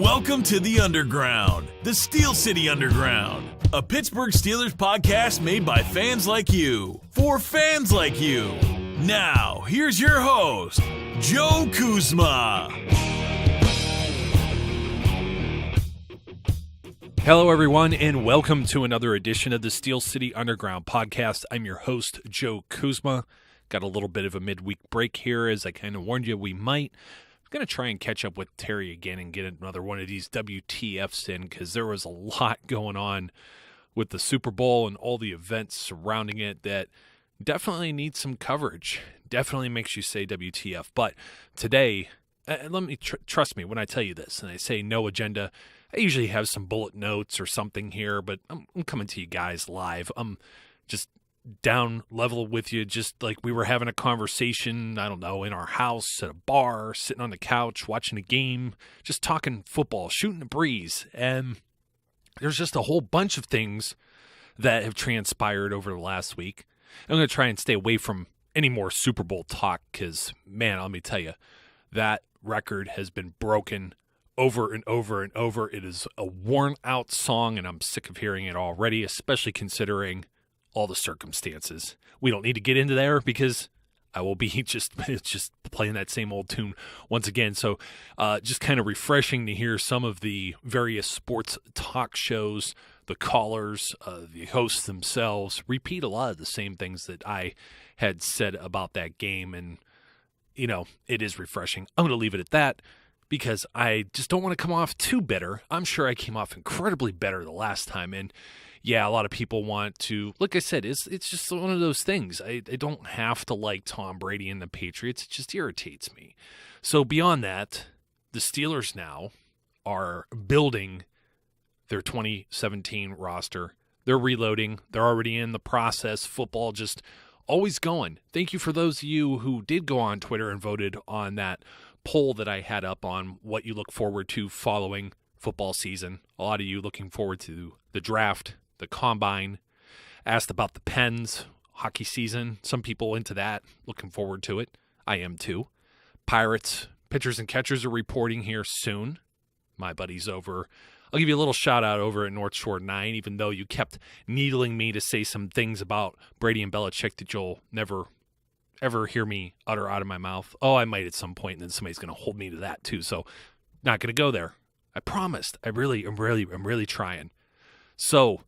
Welcome to the Underground, the Steel City Underground, a Pittsburgh Steelers podcast made by fans like you, for fans like you. Now, here's your host, Joe Kuzma. Hello, everyone, and welcome to another edition of the Steel City Underground podcast. I'm your host, Joe Kuzma. Got a little bit of a midweek break here, as I kind of warned you we might. I'm going to try and catch up with Terry again and get another one of these WTFs in, because there was a lot going on with the Super Bowl and all the events surrounding it that definitely needs some coverage. Definitely makes you say WTF. But today, let me trust me when I tell you this, and I say no agenda. I usually have some bullet notes or something here, but I'm coming to you guys live. I'm just down level with you, just like we were having a conversation, I don't know, in our house, at a bar, sitting on the couch, watching a game, just talking football, shooting a breeze. And there's just a whole bunch of things that have transpired over the last week. I'm going to try and stay away from any more Super Bowl talk because, man, let me tell you, that record has been broken over and over and over. It is a worn-out song, and I'm sick of hearing it already, especially considering all the circumstances. We don't need to get into there because I will be just playing that same old tune once again. So just kind of refreshing to hear some of the various sports talk shows, the callers, the hosts themselves repeat a lot of the same things that I had said about that game. And, you know, it is refreshing. I'm going to leave it at that because I just don't want to come off too bitter. I'm sure I came off incredibly better the last time. And yeah, a lot of people want to, like I said, it's just one of those things. I don't have to like Tom Brady and the Patriots. It just irritates me. So beyond that, the Steelers now are building their 2017 roster. They're reloading. They're already in the process. Football just always going. Thank you for those of you who did go on Twitter and voted on that poll that I had up on what you look forward to following football season. A lot of you looking forward to the draft, the combine, asked about the Pens, hockey season. Some people into that, looking forward to it. I am too. Pirates, pitchers and catchers are reporting here soon. My buddies over, I'll give you a little shout out over at North Shore 9, even though you kept needling me to say some things about Brady and Belichick that you'll never, ever hear me utter out of my mouth. Oh, I might at some point, and then somebody's going to hold me to that too. So not going to go there. I promised. I'm really trying. So,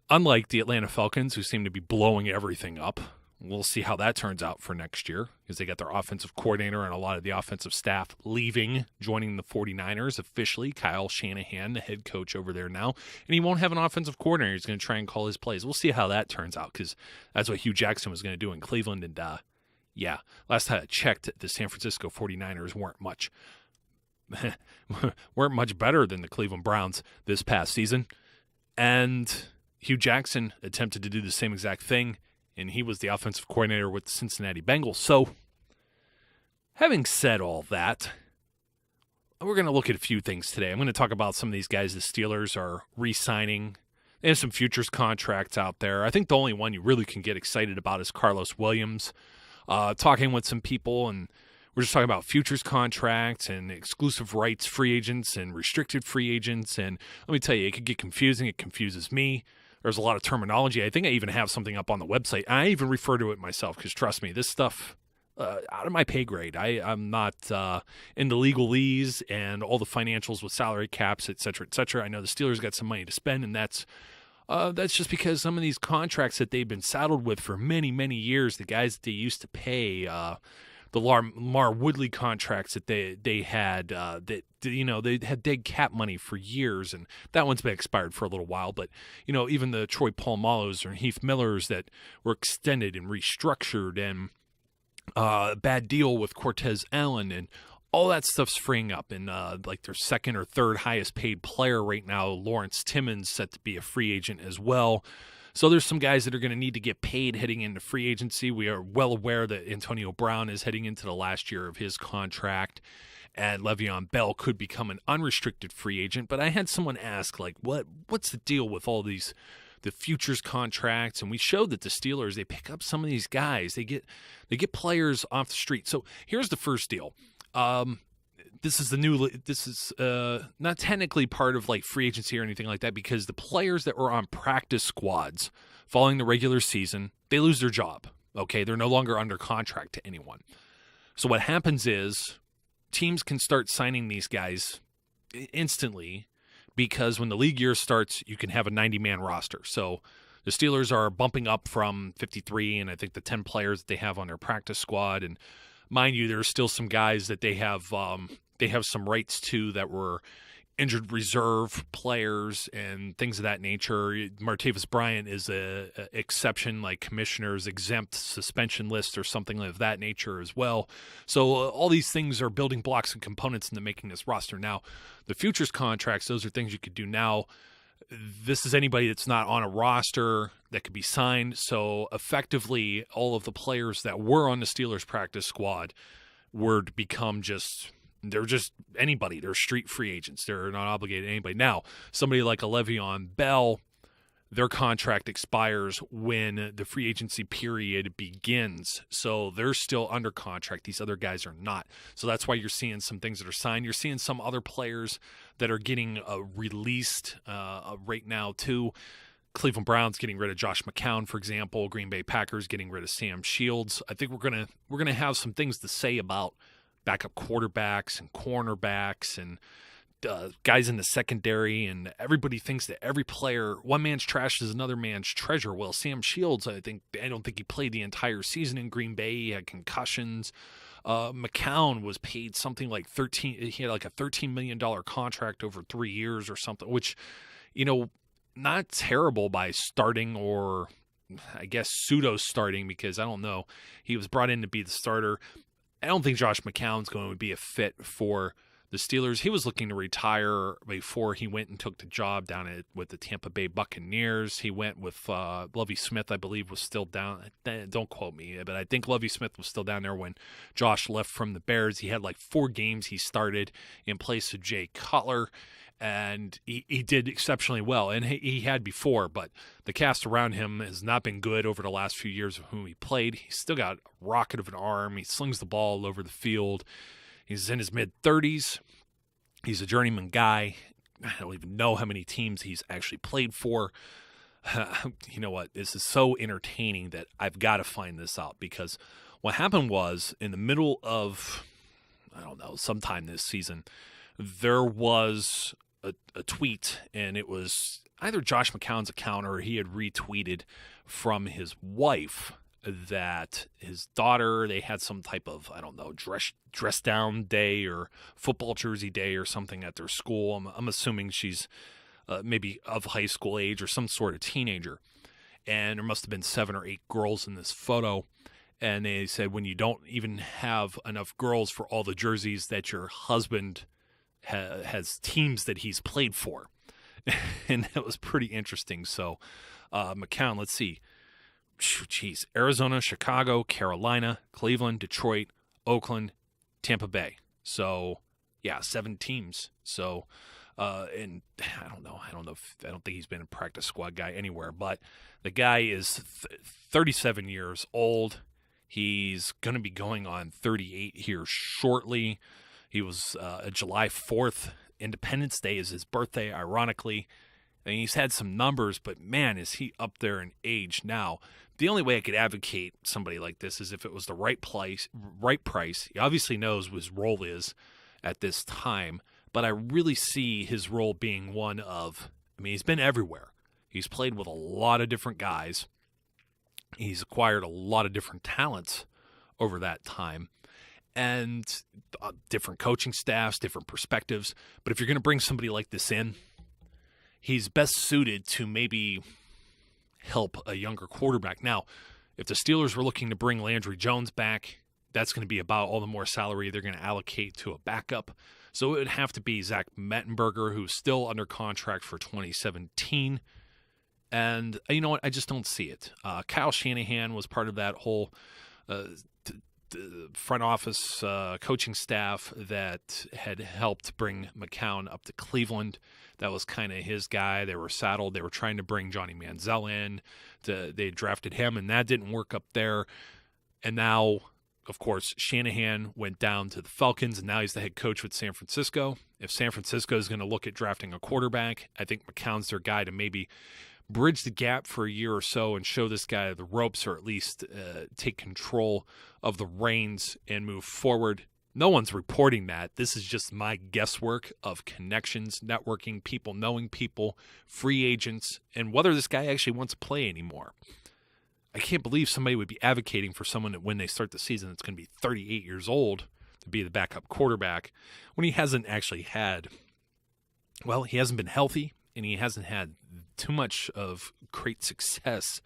unlike the Atlanta Falcons, who seem to be blowing everything up, we'll see how that turns out for next year because they got their offensive coordinator and a lot of the offensive staff leaving, joining the 49ers officially. Kyle Shanahan, the head coach over there now, and he won't have an offensive coordinator. He's going to try and call his plays. We'll see how that turns out because that's what Hugh Jackson was going to do in Cleveland. And, yeah, last time I checked, the San Francisco 49ers weren't much better than the Cleveland Browns this past season. And Hugh Jackson attempted to do the same exact thing, and he was the offensive coordinator with the Cincinnati Bengals. So, having said all that, we're going to look at a few things today. I'm going to talk about some of these guys the Steelers are re-signing. They have some futures contracts out there. I think the only one you really can get excited about is Carlos Williams. Talking with some people, and we're just talking about futures contracts and exclusive rights free agents and restricted free agents. And let me tell you, it could get confusing. It confuses me. There's a lot of terminology. I think I even have something up on the website. I even refer to it myself because, trust me, this stuff, out of my pay grade. I'm not in the legalese and all the financials with salary caps, et cetera, et cetera. I know the Steelers got some money to spend, and that's just because some of these contracts that they've been saddled with for many, many years, the guys that they used to pay, the Lamar Woodley contracts that they had, they had dead cap money for years, and that one's been expired for a little while. But even the Troy Polamalos or Heath Millers that were extended and restructured, and a bad deal with Cortez Allen, and all that stuff's freeing up. And like their second or third highest paid player right now, Lawrence Timmons, set to be a free agent as well. So there's some guys that are going to need to get paid heading into free agency. We are well aware that Antonio Brown is heading into the last year of his contract, and Le'Veon Bell could become an unrestricted free agent. But I had someone ask, like, what's the deal with all the futures contracts? And we showed that the Steelers, they pick up some of these guys. They get players off the street. So here's the first deal. this is not technically part of like free agency or anything like that, because the players that were on practice squads following the regular season, they lose their job. Okay, they're no longer under contract to anyone. So what happens is teams can start signing these guys instantly, because when the league year starts, you can have a 90-man roster. So the Steelers are bumping up from 53, and I think the 10 players that they have on their practice squad. And mind you, there's still some guys that they have some rights to that were injured reserve players and things of that nature. Martavis Bryant is a exception, like commissioner's exempt suspension list or something of that nature as well. So all these things are building blocks and components into making this roster. Now, the futures contracts, those are things you could do now. This is anybody that's not on a roster that could be signed. So effectively, all of the players that were on the Steelers practice squad were to become they're just anybody. They're street free agents. They're not obligated to anybody. Now, somebody like a Le'Veon Bell, their contract expires when the free agency period begins. So they're still under contract. These other guys are not. So that's why you're seeing some things that are signed. You're seeing some other players that are getting released right now too. Cleveland Browns getting rid of Josh McCown, for example. Green Bay Packers getting rid of Sam Shields. I think we're gonna have some things to say about backup quarterbacks and cornerbacks and guys in the secondary, and everybody thinks that every player, one man's trash is another man's treasure. Well, Sam Shields, I don't think he played the entire season in Green Bay. He had concussions. McCown was paid something like he had like a $13 million contract over 3 years or something, which, not terrible by starting, or I guess pseudo starting, because I don't know. He was brought in to be the starter. I don't think Josh McCown's going to be a fit for the Steelers. He was looking to retire before he went and took the job down with the Tampa Bay Buccaneers. He went with Lovie Smith, I believe, was still down. Don't quote me, but I think Lovie Smith was still down there when Josh left from the Bears. He had like 4 games he started in place of Jay Cutler, and he did exceptionally well, and he had before, but the cast around him has not been good over the last few years of whom he played. He's still got a rocket of an arm. He slings the ball all over the field. He's in his mid-30s. He's a journeyman guy. I don't even know how many teams he's actually played for. You know what? This is so entertaining that I've got to find this out, because what happened was in the middle of, sometime this season, there was a tweet, and it was either Josh McCown's account or he had retweeted from his wife that his daughter, they had some type of, dress down day or football jersey day or something at their school. I'm assuming she's maybe of high school age or some sort of teenager. And there must have been 7 or 8 girls in this photo. And they said, when you don't even have enough girls for all the jerseys that your husband has teams that he's played for. And that was pretty interesting. So McCown, let's see. Jeez, Arizona, Chicago, Carolina, Cleveland, Detroit, Oakland, Tampa Bay. So, yeah, 7 teams. So, and I don't think he's been a practice squad guy anywhere, but the guy is 37 years old. He's going to be going on 38 here shortly. He was July 4th. Independence Day is his birthday, ironically. And he's had some numbers, but man, is he up there in age now. The only way I could advocate somebody like this is if it was the right price. He obviously knows what his role is at this time, but I really see his role being one of, he's been everywhere. He's played with a lot of different guys. He's acquired a lot of different talents over that time, and different coaching staffs, different perspectives. But if you're going to bring somebody like this in, he's best suited to maybe help a younger quarterback. Now, if the Steelers were looking to bring Landry Jones back, that's going to be about all the more salary they're going to allocate to a backup. So it would have to be Zach Mettenberger, who's still under contract for 2017. And you know what? I just don't see it. Kyle Shanahan was part of that whole front office coaching staff that had helped bring McCown up to Cleveland. That was kind of his guy. They were saddled. They were trying to bring Johnny Manziel in. They drafted him, and that didn't work up there. And now Of course, Shanahan went down to the Falcons, and now he's the head coach with San Francisco. If San Francisco is going to look at drafting a quarterback, I think McCown's their guy to maybe bridge the gap for a year or so and show this guy the ropes, or at least take control of the reins and move forward. No one's reporting that. This is just my guesswork of connections, networking, people knowing people, free agents, and whether this guy actually wants to play anymore. I can't believe somebody would be advocating for someone that when they start the season that's going to be 38 years old to be the backup quarterback when he hasn't actually had, well, he hasn't been healthy and he hasn't had too much of great success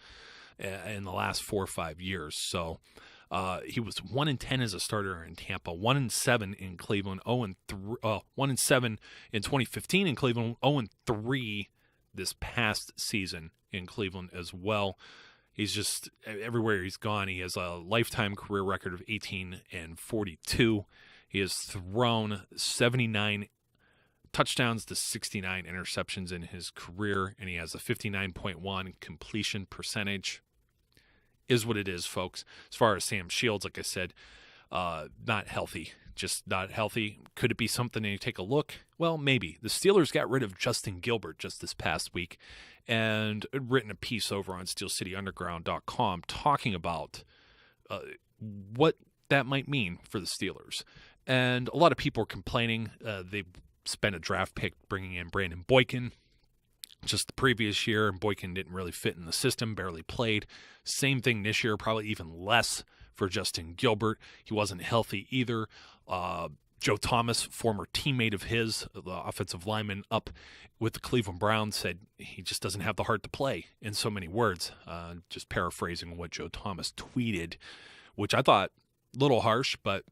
in the last 4 or 5 years. So he was 1-10 as a starter in Tampa, 1-7 in Cleveland, 1-7 in 2015 in Cleveland, 0-3 this past season in Cleveland as well. He's just everywhere he's gone. He has a lifetime career record of 18-42. He has thrown 79 touchdowns to 69 interceptions in his career, and he has a 59.1 completion percentage. Is what it is, folks. As far as Sam Shields, like I said, not healthy. Just not healthy. Could it be something to take a look? Well, maybe. The Steelers got rid of Justin Gilbert just this past week and written a piece over on SteelCityUnderground.com talking about what that might mean for the Steelers. And a lot of people are complaining. They spent a draft pick bringing in Brandon Boykin just the previous year, and Boykin didn't really fit in the system, barely played. Same thing this year, probably even less for Justin Gilbert. He wasn't healthy either. Joe Thomas, former teammate of his, the offensive lineman up with the Cleveland Browns, said he just doesn't have the heart to play, in so many words. Just paraphrasing what Joe Thomas tweeted, which I thought a little harsh, but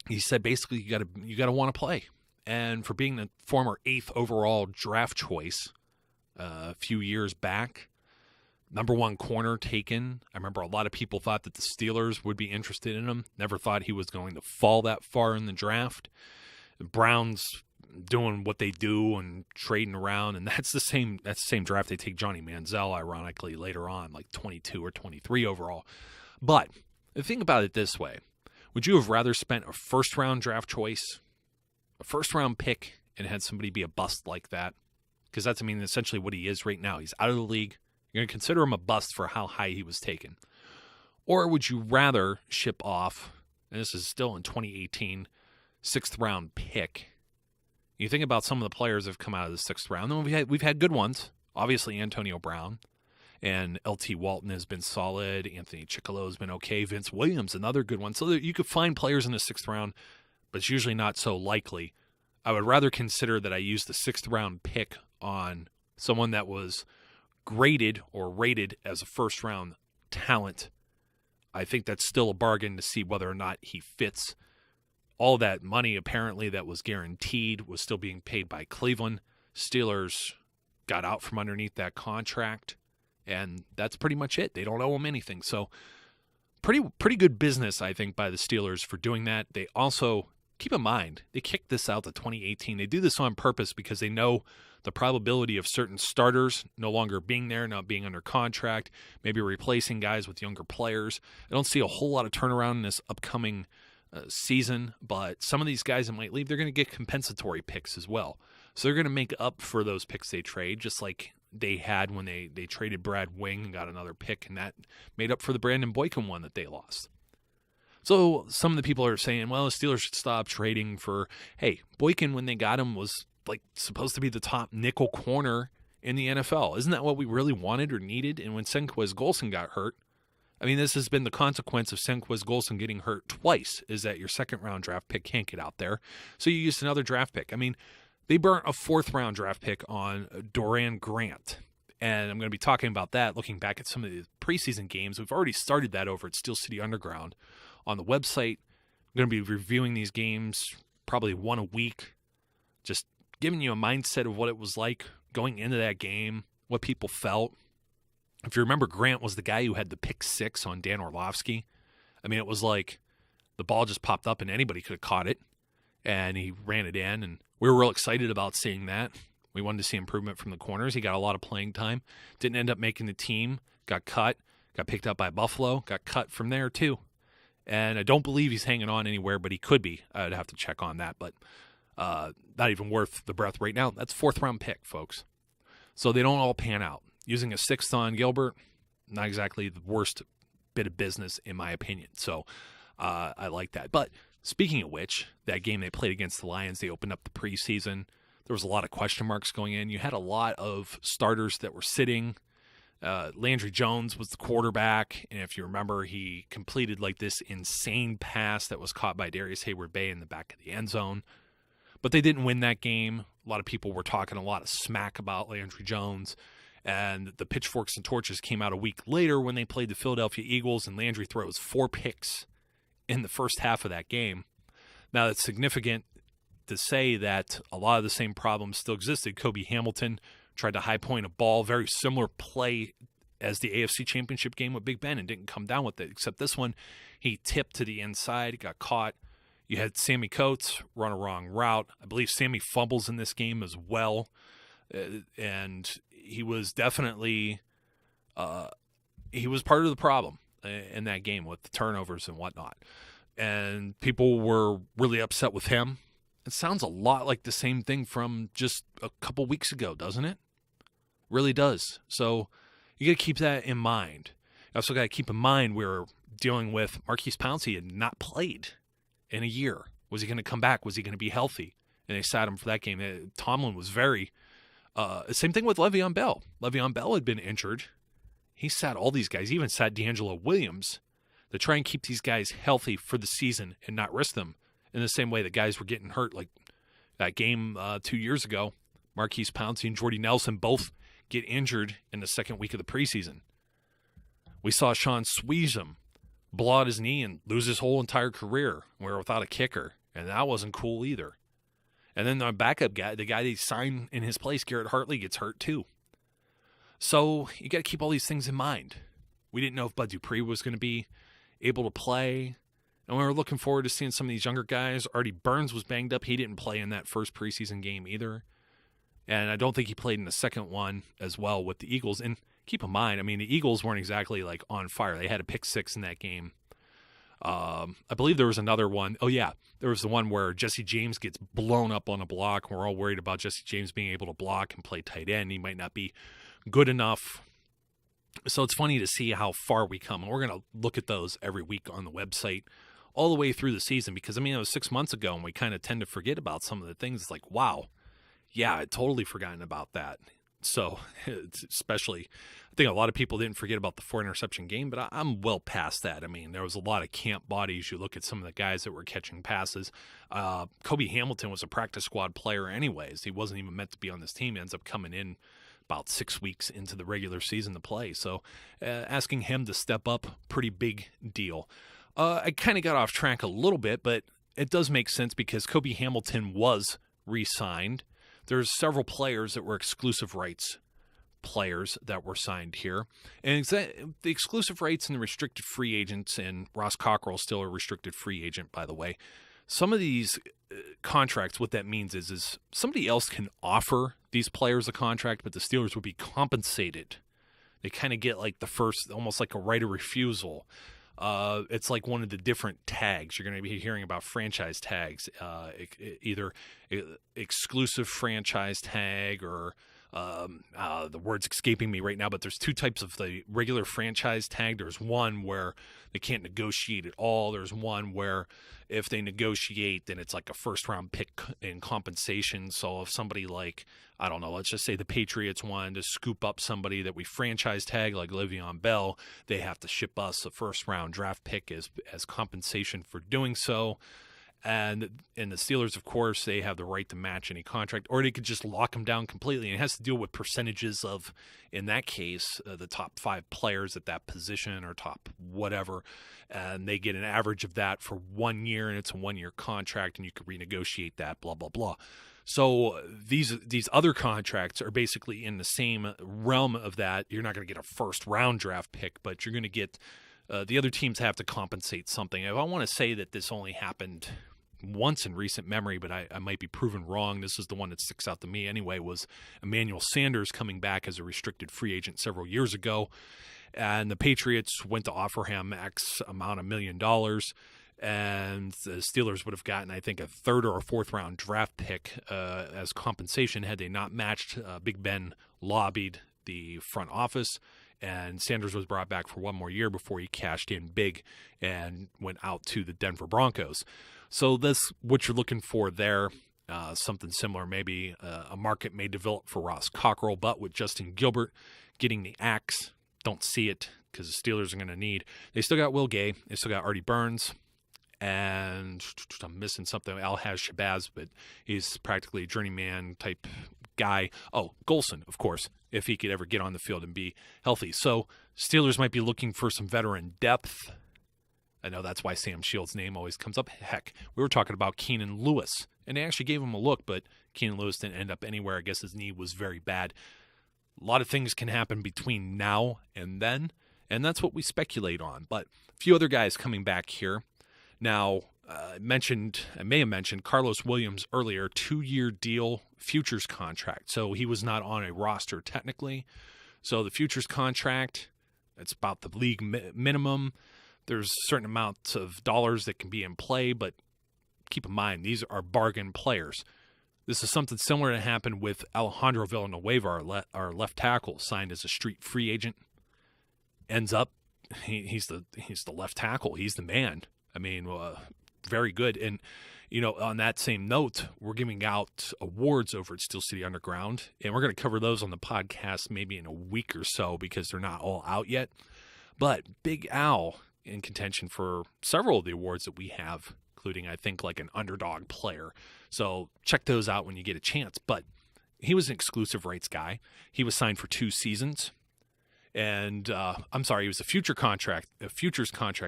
he said basically you got to want to play. And for being the former 8th overall draft choice a few years back, number 1 corner taken. I remember a lot of people thought that the Steelers would be interested in him. Never thought he was going to fall that far in the draft. The Browns doing what they do and trading around, and that's the same draft they take Johnny Manziel, ironically, later on, like 22 or 23 overall. But the thing about it this way, would you have rather spent a first-round draft choice, a first-round pick, and had somebody be a bust like that? Because that's, essentially what he is right now. He's out of the league. You're going to consider him a bust for how high he was taken. Or would you rather ship off, and this is still in 2018, 6th-round pick? You think about some of the players that have come out of the 6th round. And we've had good ones. Obviously, Antonio Brown and L.T. Walton has been solid. Anthony Chickillo has been okay. Vince Williams, another good one. So you could find players in the 6th round, but it's usually not so likely. I would rather consider that I used the 6th-round pick on someone that was graded or rated as a first-round talent. I think that's still a bargain to see whether or not he fits. All that money, apparently, that was guaranteed was still being paid by Cleveland. Steelers got out from underneath that contract, and that's pretty much it. They don't owe him anything. So pretty good business, I think, by the Steelers for doing that. They also, keep in mind, they kicked this out to 2018. They do this on purpose because they know the probability of certain starters no longer being there, not being under contract, maybe replacing guys with younger players. I don't see a whole lot of turnaround in this upcoming season, but some of these guys that might leave, they're going to get compensatory picks as well. So they're going to make up for those picks they trade, just like they had when they traded Brad Wing and got another pick, and that made up for the Brandon Boykin one that they lost. So some of the people are saying, well, the Steelers should stop trading for, hey, Boykin, when they got him, was like supposed to be the top nickel corner in the NFL. Isn't that what we really wanted or needed? And when Senquez Golson got hurt, this has been the consequence of Senquez Golson getting hurt twice, is that your 2nd-round draft pick can't get out there. So you used another draft pick. They burnt a 4th-round draft pick on Doran Grant. And I'm going to be talking about that, looking back at some of the preseason games. We've already started that over at Steel City Underground on the website. I'm going to be reviewing these games probably one a week, just giving you a mindset of what it was like going into that game, what people felt. If you remember, Grant was the guy who had the pick 6 on Dan Orlovsky. It was like the ball just popped up and anybody could have caught it, and he ran it in, and we were real excited about seeing that. We wanted to see improvement from the corners. He got a lot of playing time. Didn't end up making the team. Got cut. Got picked up by Buffalo. Got cut from there too. And I don't believe he's hanging on anywhere, but he could be. I'd have to check on that, but not even worth the breath right now. That's 4th-round pick, folks. So they don't all pan out. Using a 6th on Gilbert, not exactly the worst bit of business in my opinion. So I like that. But speaking of which, that game they played against the Lions, they opened up the preseason. There was a lot of question marks going in. You had a lot of starters that were sitting. Landry Jones was the quarterback, and if you remember, he completed like this insane pass that was caught by Darius Hayward-Bay in the back of the end zone. But they didn't win that game. A lot of people were talking a lot of smack about Landry Jones, and the pitchforks and torches came out a week later when they played the Philadelphia Eagles, and Landry throws 4 picks in the first half of that game. Now, that's significant to say that a lot of the same problems still existed. Kobe Hamilton tried to high point a ball, very similar play as the AFC Championship game with Big Ben, and didn't come down with it, except this one, he tipped to the inside, got caught. You had Sammy Coates run a wrong route. I believe Sammy fumbles in this game as well, and he was definitely he was part of the problem in that game with the turnovers and whatnot. And people were really upset with him. It sounds a lot like the same thing from just a couple weeks ago, doesn't it? Really does. So you got to keep that in mind. You also got to keep in mind we're dealing with Marquise Pouncey had not played in a year. Was he going to come back? Was he going to be healthy? And they sat him for that game. Tomlin was very same thing with Le'Veon Bell. Le'Veon Bell had been injured. He sat all these guys, he even sat D'Angelo Williams, to try and keep these guys healthy for the season and not risk them in the same way that guys were getting hurt. Like that game 2 years ago, Marquise Pouncey and Jordy Nelson both get injured in the second week of the preseason. We saw Sean Sweezum blow out his knee and lose his whole entire career. We were without a kicker, and that wasn't cool either. And then the backup guy, the guy they signed in his place, Garrett Hartley, gets hurt too. So you got to keep all these things in mind. We didn't know if Bud Dupree was going to be able to play, and we were looking forward to seeing some of these younger guys. Artie Burns was banged up. He didn't play in that first preseason game either. And I don't think he played in the second one as well with the Eagles. And keep in mind, I mean, the Eagles weren't exactly like on fire. They had a pick 6 in that game. I believe there was another one. Oh, yeah. There was the one where Jesse James gets blown up on a block. We're all worried about Jesse James being able to block and play tight end. He might not be good enough. So it's funny to see how far we come. And we're going to look at those every week on the website all the way through the season. Because, I mean, it was 6 months ago, and we kind of tend to forget about some of the things. It's like, wow. Yeah, I'd totally forgotten about that. So, especially, I think a lot of people didn't forget about the 4-interception game, but I'm well past that. I mean, there was a lot of camp bodies. You look at some of the guys that were catching passes. Kobe Hamilton was a practice squad player anyways. He wasn't even meant to be on this team. He ends up coming in about 6 weeks into the regular season to play. So, asking him to step up, pretty big deal. I kind of got off track a little bit, but it does make sense because Kobe Hamilton was re-signed. There's several players that were exclusive rights players that were signed here. And the exclusive rights and the restricted free agents, and Ross Cockrell's still a restricted free agent, by the way. Some of these contracts, what that means is somebody else can offer these players a contract, but the Steelers would be compensated. They kind of get like the first, almost like a right of refusal. It's like one of the different tags. You're going to be hearing about franchise tags, either exclusive franchise tag or the word's escaping me right now, but there's 2 types of the regular franchise tag. There's one where they can't negotiate at all. There's one where if they negotiate, then it's like a first-round pick in compensation. So if somebody like, I don't know, let's just say the Patriots wanted to scoop up somebody that we franchise tag like Le'Veon Bell, they have to ship us a first-round draft pick as compensation for doing so. And the Steelers, of course, they have the right to match any contract, or they could just lock them down completely. And it has to deal with percentages of, in that case, the top 5 players at that position or top whatever. And they get an average of that for 1 year, and it's a 1-year contract, and you can renegotiate that, blah, blah, blah. So these other contracts are basically in the same realm of that. You're not going to get a first-round draft pick, but you're going to get the other teams have to compensate something. I want to say that this only happened once in recent memory, but I might be proven wrong. This is the one that sticks out to me anyway, was Emmanuel Sanders coming back as a restricted free agent several years ago. And the Patriots went to offer him X amount of $1 million. And the Steelers would have gotten, I think, a third or a fourth round draft pick as compensation had they not matched. Big Ben lobbied the front office, and Sanders was brought back for one more year before he cashed in big and went out to the Denver Broncos. So that's what you're looking for there. Something similar, maybe a market may develop for Ross Cockrell, but with Justin Gilbert getting the axe, don't see it because the Steelers are going to need. They still got Will Gay. They still got Artie Burns. And I'm missing something. Al has Shabazz, but he's practically a journeyman type guy. Oh, Golson, of course, if he could ever get on the field and be healthy. So Steelers might be looking for some veteran depth. I know that's why Sam Shields' name always comes up. Heck, we were talking about Keenan Lewis, and they actually gave him a look, but Keenan Lewis didn't end up anywhere. I guess his knee was very bad. A lot of things can happen between now and then, and that's what we speculate on. But a few other guys coming back here. Now, I may have mentioned Carlos Williams earlier, 2-year deal, futures contract. So he was not on a roster technically. So the futures contract, it's about the league minimum. There's a certain amount of dollars that can be in play, but keep in mind, these are bargain players. This is something similar to happen with Alejandro Villanueva, our left tackle, signed as a street free agent. Ends up, he's the left tackle. He's the man. I mean, very good. And, on that same note, we're giving out awards over at Steel City Underground, and we're going to cover those on the podcast maybe in a week or so because they're not all out yet. But Big Al in contention for several of the awards that we have, including, I think, like an underdog player. So check those out when you get a chance. But he was an exclusive rights guy. He was signed for 2 seasons. And he was a futures contract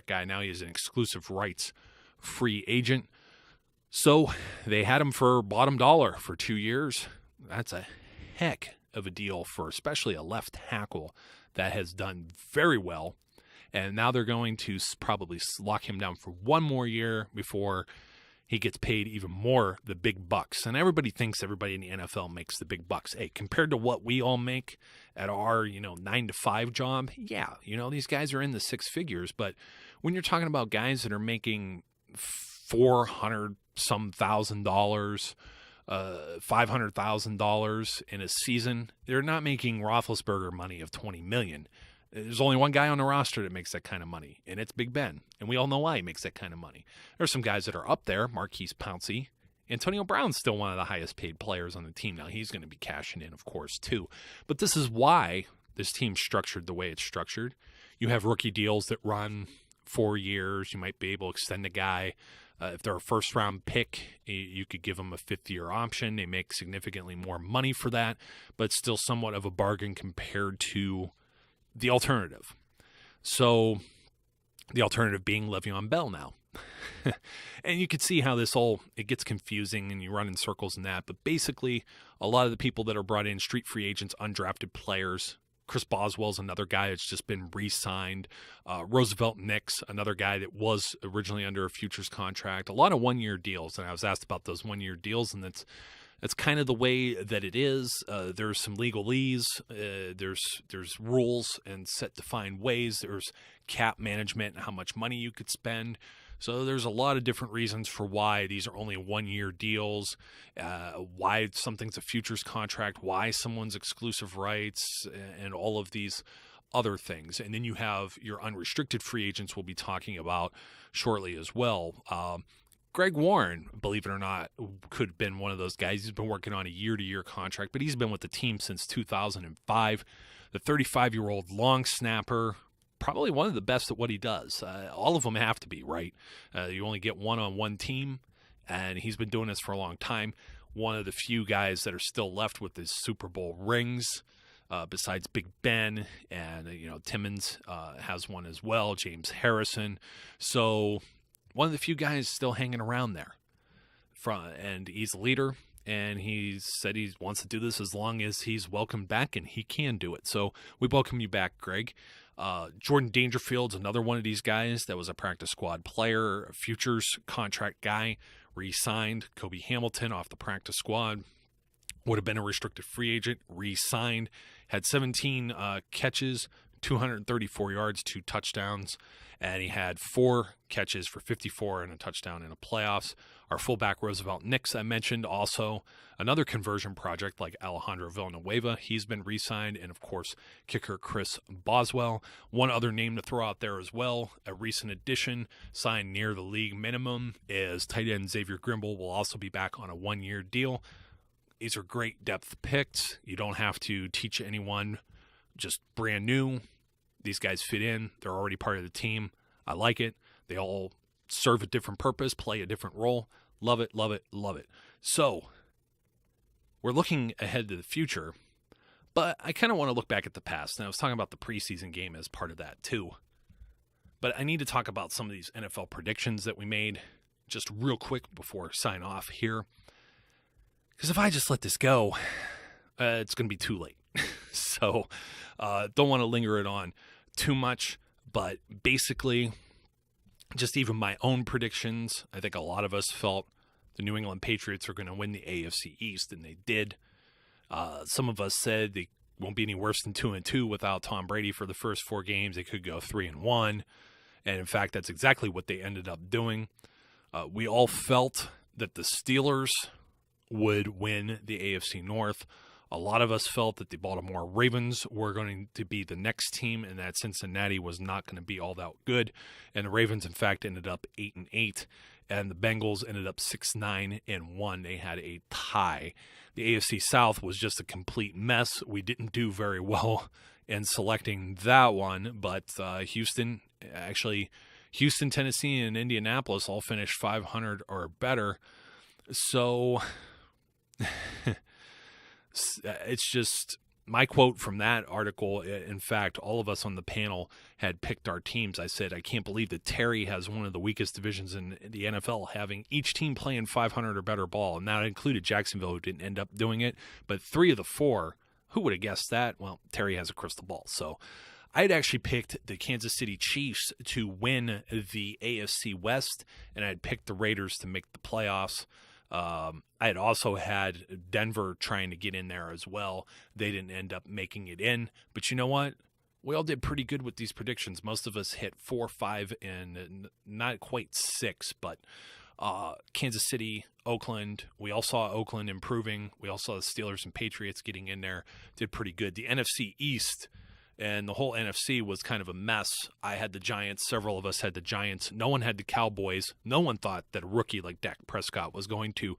guy. Now he is an exclusive rights free agent. So they had him for bottom dollar for 2 years. That's a heck of a deal for especially a left tackle that has done very well. And now they're going to probably lock him down for 1 more year before he gets paid even more, the big bucks. And everybody thinks everybody in the NFL makes the big bucks. Hey, compared to what we all make at our, 9-to-5 job, yeah, these guys are in the 6 figures. But when you're talking about guys that are making $400-some thousand, $500,000 in a season, they're not making Roethlisberger money of $20 million. There's only one guy on the roster that makes that kind of money, and it's Big Ben. And we all know why he makes that kind of money. There's some guys that are up there, Marquise Pouncey. Antonio Brown's still one of the highest paid players on the team. Now, he's going to be cashing in, of course, too. But this is why this team's structured the way it's structured. You have rookie deals that run 4 years. You might be able to extend a guy. If they're a first-round pick, you could give them a 5th-year option. They make significantly more money for that, but still somewhat of a bargain compared to the alternative. So the alternative being Le'Veon Bell now. And you can see how it gets confusing and you run in circles in that. But basically, a lot of the people that are brought in, street free agents, undrafted players. Chris Boswell's another guy that's just been re-signed. Roosevelt Nix, another guy that was originally under a futures contract. A lot of 1-year deals. And I was asked about those 1-year deals, and that's kind of the way that it is. There's some legalese. There's rules and set defined ways. There's cap management and how much money you could spend. So there's a lot of different reasons for why these are only 1-year deals, why something's a futures contract, why someone's exclusive rights, and all of these other things. And then you have your unrestricted free agents we'll be talking about shortly as well. Greg Warren, believe it or not, could have been one of those guys. He's been working on a year-to-year contract, but he's been with the team since 2005. The 35-year-old long snapper, probably one of the best at what he does. All of them have to be, right? You only get one on one team, and he's been doing this for a long time. One of the few guys that are still left with his Super Bowl rings, besides Big Ben, and Timmons has one as well, James Harrison. So one of the few guys still hanging around there. And he's a leader, and he said he wants to do this as long as he's welcomed back, and he can do it. So we welcome you back, Greg. Jordan Dangerfield's another one of these guys that was a practice squad player, a futures contract guy, re-signed. Kobe Hamilton off the practice squad, would have been a restricted free agent, re-signed, had 17 catches, 234 yards, 2 touchdowns, and he had 4 catches for 54 and a touchdown in the playoffs. Our fullback, Roosevelt Nix, I mentioned, also another conversion project like Alejandro Villanueva. He's been re-signed, and, of course, kicker Chris Boswell. One other name to throw out there as well, a recent addition signed near the league minimum, is tight end Xavier Grimble will also be back on a 1-year deal. These are great depth picks. You don't have to teach anyone, just brand new. These guys fit in. They're already part of the team. I like it. They all serve a different purpose, play a different role. Love it, love it, love it. So, we're looking ahead to the future, but I kind of want to look back at the past. And I was talking about the preseason game as part of that too. But I need to talk about some of these NFL predictions that we made just real quick before I sign off here. Because if I just let this go, it's going to be too late. So, don't want to linger it on too much. But basically, just even my own predictions, I think a lot of us felt the New England Patriots are going to win the AFC East, and they did. Some of us said they won't be any worse than 2-2 without Tom Brady for the first 4 games. They could go 3-1. And, in fact, that's exactly what they ended up doing. We all felt that the Steelers would win the AFC North. A lot of us felt that the Baltimore Ravens were going to be the next team and that Cincinnati was not going to be all that good. And the Ravens, in fact, ended up 8-8, and the Bengals ended up 6-9-1. They had a tie. The AFC South was just a complete mess. We didn't do very well in selecting that one, but Houston, Tennessee, and Indianapolis all finished 500 or better. So it's just my quote from that article. In fact, all of us on the panel had picked our teams. I said, I can't believe that Terry has one of the weakest divisions in the NFL, having each team playing 500 or better ball. And that included Jacksonville, who didn't end up doing it. But 3 of the 4, who would have guessed that? Well, Terry has a crystal ball. So I had actually picked the Kansas City Chiefs to win the AFC West, and I had picked the Raiders to make the playoffs. I had also had Denver trying to get in there as well. They didn't end up making it in. But you know what? We all did pretty good with these predictions. Most of us hit 4, 5, and not quite 6. But Kansas City, Oakland, we all saw Oakland improving. We all saw the Steelers and Patriots getting in there. Did pretty good. The NFC East and the whole NFC was kind of a mess. I had the Giants. Several of us had the Giants. No one had the Cowboys. No one thought that a rookie like Dak Prescott was going to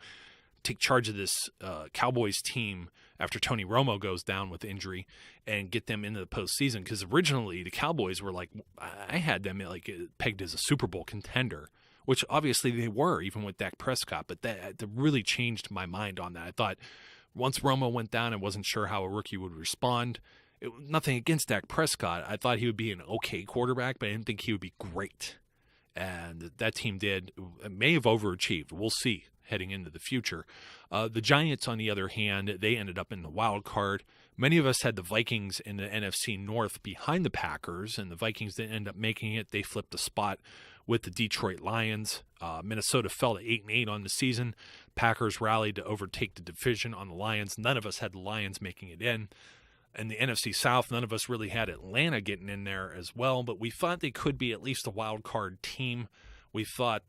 take charge of this Cowboys team after Tony Romo goes down with injury and get them into the postseason. Because originally the Cowboys were like, I had them like pegged as a Super Bowl contender, which obviously they were even with Dak Prescott. But that really changed my mind on that. I thought once Romo went down, I wasn't sure how a rookie would respond. Nothing against Dak Prescott. I thought he would be an okay quarterback, but I didn't think he would be great. And that team may have overachieved. We'll see heading into the future. The Giants, on the other hand, they ended up in the wild card. Many of us had the Vikings in the NFC North behind the Packers, and the Vikings didn't end up making it. They flipped the spot with the Detroit Lions. Minnesota fell to 8-8 on the season. Packers rallied to overtake the division on the Lions. None of us had the Lions making it in. And the NFC South, none of us really had Atlanta getting in there as well, but we thought they could be at least a wild card team. We thought,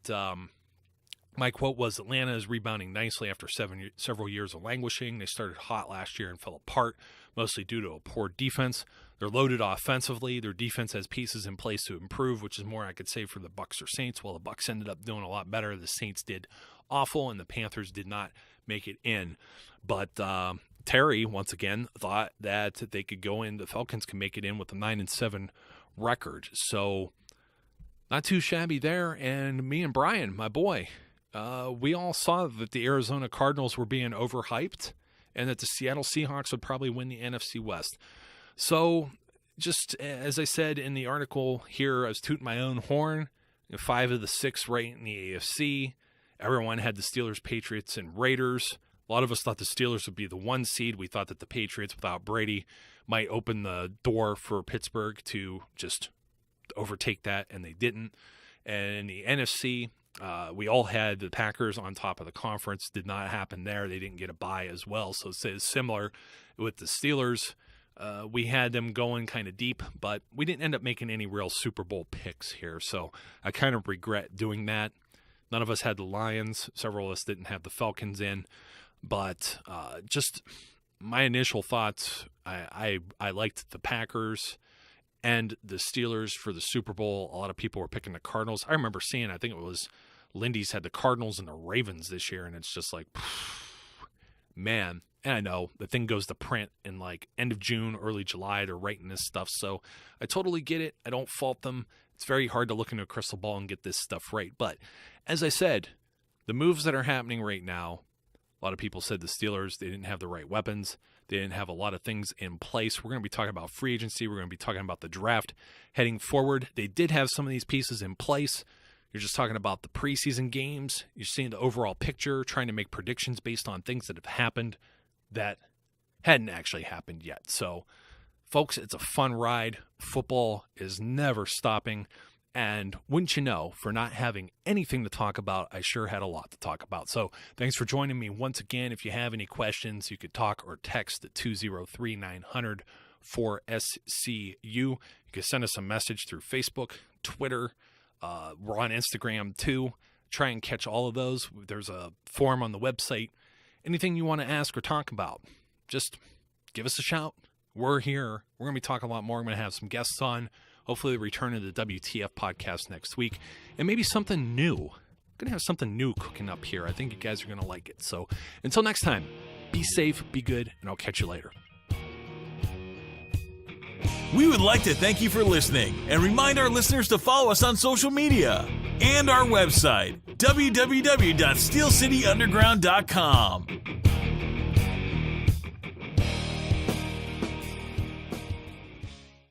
my quote was, Atlanta is rebounding nicely after several years of languishing. They started hot last year and fell apart, mostly due to a poor defense. They're loaded offensively. Their defense has pieces in place to improve, which is more I could say for the Bucs or Saints. Well, the Bucs ended up doing a lot better. The Saints did awful, and the Panthers did not make it in. But Terry, once again, thought that they could go in, the Falcons can make it in with a 9-7 record. So not too shabby there. And me and Brian, my boy, we all saw that the Arizona Cardinals were being overhyped and that the Seattle Seahawks would probably win the NFC West. So just as I said in the article here, I was tooting my own horn. 5 of the 6 right in the AFC. Everyone had the Steelers, Patriots, and Raiders. A lot of us thought the Steelers would be the 1 seed. We thought that the Patriots, without Brady, might open the door for Pittsburgh to just overtake that, and they didn't. And in the NFC, we all had the Packers on top of the conference. Did not happen there. They didn't get a bye as well. So it's similar with the Steelers. We had them going kind of deep, but we didn't end up making any real Super Bowl picks here, so I kind of regret doing that. None of us had the Lions. Several of us didn't have the Falcons in, but just my initial thoughts, I liked the Packers and the Steelers for the Super Bowl. A lot of people were picking the Cardinals. I remember seeing, I think it was Lindy's had the Cardinals and the Ravens this year, and it's just like, man. And I know the thing goes to print in like end of June, early July. They're writing this stuff, so I totally get it. I don't fault them. It's very hard to look into a crystal ball and get this stuff right. But as I said, the moves that are happening right now, a lot of people said the Steelers, they didn't have the right weapons. They didn't have a lot of things in place. We're going to be talking about free agency. We're going to be talking about the draft heading forward. They did have some of these pieces in place. You're just talking about the preseason games. You're seeing the overall picture, trying to make predictions based on things that have happened that hadn't actually happened yet. So, folks, it's a fun ride. Football is never stopping. And wouldn't you know, for not having anything to talk about, I sure had a lot to talk about. So thanks for joining me once again. If you have any questions, you could talk or text at 203-900-4SCU. You can send us a message through Facebook, Twitter. We're on Instagram too. Try and catch all of those. There's a form on the website. Anything you want to ask or talk about, just give us a shout. We're here. We're going to be talking a lot more. I'm going to have some guests on. Hopefully, the return of the WTF podcast next week. And maybe something new. I'm going to have something new cooking up here. I think you guys are going to like it. So until next time, be safe, be good, and I'll catch you later. We would like to thank you for listening and remind our listeners to follow us on social media and our website, www.steelcityunderground.com.